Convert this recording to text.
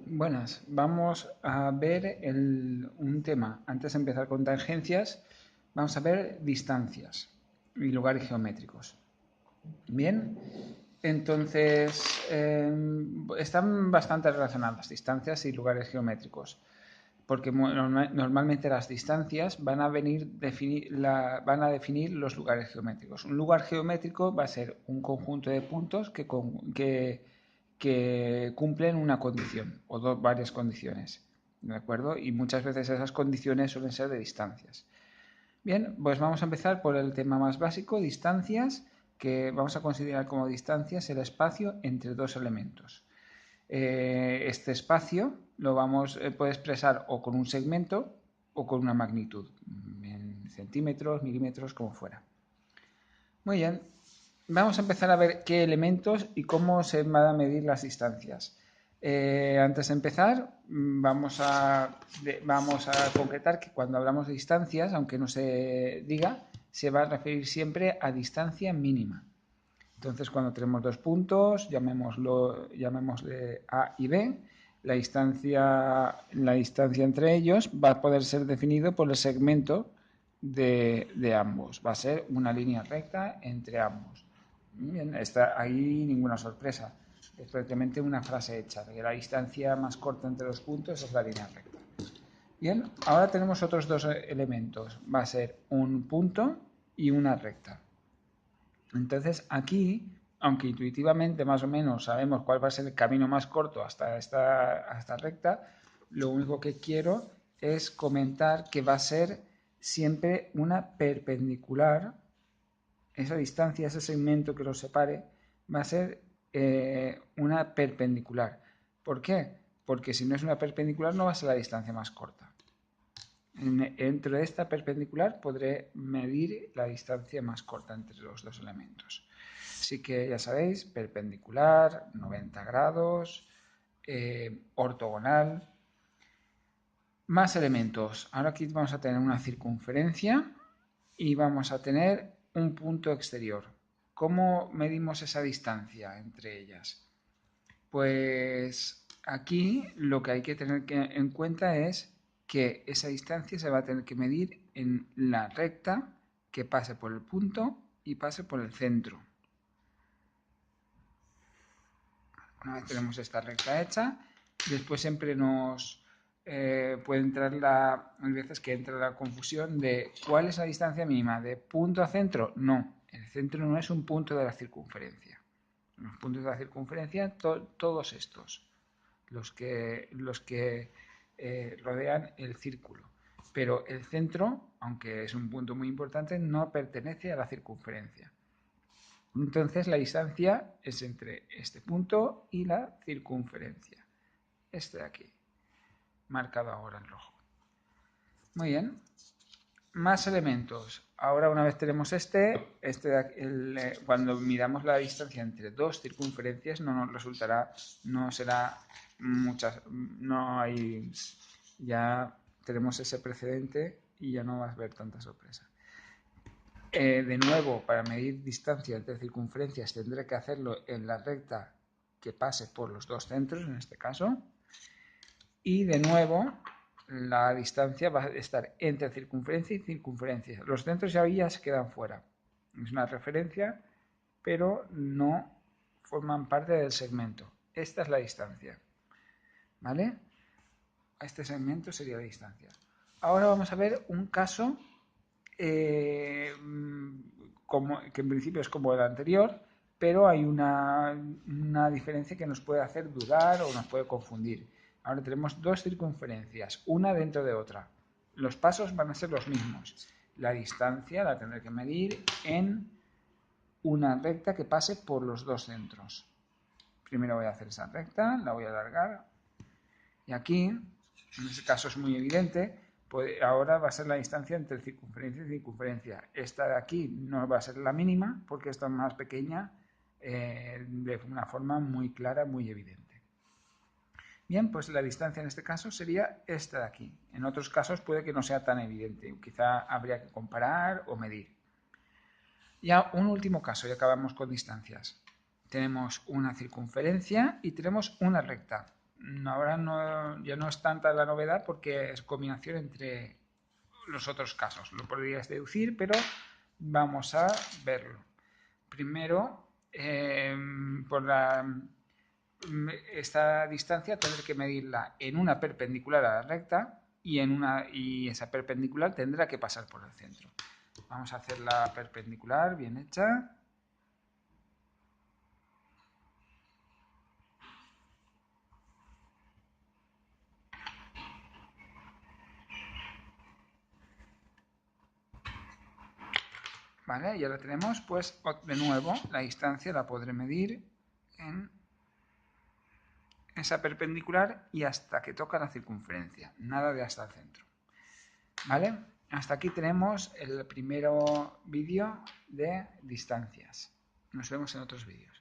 Buenas, vamos a ver un tema. Antes de empezar con tangencias, vamos a ver distancias y lugares geométricos. Bien, entonces están bastante relacionadas distancias y lugares geométricos, porque normalmente las distancias van a definir los lugares geométricos. Un lugar geométrico va a ser un conjunto de puntos que cumplen una condición o varias condiciones, ¿de acuerdo? Y muchas veces esas condiciones suelen ser de distancias. Bien, pues vamos a empezar por el tema más básico, distancias, que vamos a considerar como distancias el espacio entre dos elementos. Este espacio puede expresar o con un segmento o con una magnitud, en centímetros, milímetros, como fuera. Muy bien, vamos a empezar a ver qué elementos y cómo se van a medir las distancias. Antes de empezar, vamos a concretar que cuando hablamos de distancias, aunque no se diga, se va a referir siempre a distancia mínima. Entonces, cuando tenemos dos puntos, llamémosle A y B, la distancia entre ellos va a poder ser definido por el segmento de ambos. Va a ser una línea recta entre ambos. Bien, está ahí ninguna sorpresa. Es prácticamente una frase hecha, de que la distancia más corta entre los puntos es la línea recta. Bien, ahora tenemos otros dos elementos. Va a ser un punto y una recta. Entonces aquí, aunque intuitivamente más o menos sabemos cuál va a ser el camino más corto hasta esta recta, lo único que quiero es comentar que va a ser siempre una perpendicular. Esa distancia, ese segmento que los separe, va a ser una perpendicular. ¿Por qué? Porque si no es una perpendicular no va a ser la distancia más corta. Dentro de esta perpendicular podré medir la distancia más corta entre los dos elementos. Así que ya sabéis, perpendicular, 90 grados, ortogonal. Más elementos. Ahora aquí vamos a tener una circunferencia y vamos a tener un punto exterior. ¿Cómo medimos esa distancia entre ellas? Pues aquí lo que hay que tener en cuenta es que esa distancia se va a tener que medir en la recta que pase por el punto y pase por el centro. Una vez tenemos esta recta hecha, después siempre nos puede entrar hay veces que entra la confusión de ¿cuál es la distancia mínima? ¿De punto a centro? No, el centro no es un punto de la circunferencia. Los puntos de la circunferencia, todos estos, los que rodean el círculo. Pero el centro, aunque es un punto muy importante, no pertenece a la circunferencia. Entonces la distancia es entre este punto y la circunferencia. Este de aquí, marcado ahora en rojo. Muy bien. Más elementos. Ahora una vez tenemos cuando midamos la distancia entre dos circunferencias no nos resultará, no será muchas, no hay, ya tenemos ese precedente y ya no vas a ver tanta sorpresa. De nuevo, para medir distancia entre circunferencias tendré que hacerlo en la recta que pase por los dos centros, en este caso. Y de nuevo, la distancia va a estar entre circunferencia y circunferencia. Los centros ya se quedan fuera. Es una referencia, pero no forman parte del segmento. Esta es la distancia. ¿Vale? Este segmento sería la distancia. Ahora vamos a ver un caso que en principio es como el anterior, pero hay una diferencia que nos puede hacer dudar o nos puede confundir. Ahora tenemos dos circunferencias, una dentro de otra. Los pasos van a ser los mismos. La distancia la tendré que medir en una recta que pase por los dos centros. Primero voy a hacer esa recta, la voy a alargar. Y aquí, en este caso es muy evidente, ahora va a ser la distancia entre circunferencia y circunferencia. Esta de aquí no va a ser la mínima porque esta es más pequeña de una forma muy clara, muy evidente. Bien, pues la distancia en este caso sería esta de aquí. En otros casos puede que no sea tan evidente. Quizá habría que comparar o medir. Ya un último caso y acabamos con distancias. Tenemos una circunferencia y tenemos una recta. ahora ya no es tanta la novedad porque es combinación entre los otros casos. Lo podrías deducir, pero vamos a verlo. Primero, esta distancia tendré que medirla en una perpendicular a la recta y esa perpendicular tendrá que pasar por el centro. Vamos a hacer la perpendicular bien hecha. Vale, y ahora tenemos, pues, de nuevo, la distancia la podré medir en esa perpendicular y hasta que toca la circunferencia, nada de hasta el centro. ¿Vale? Hasta aquí tenemos el primer vídeo de distancias. Nos vemos en otros vídeos.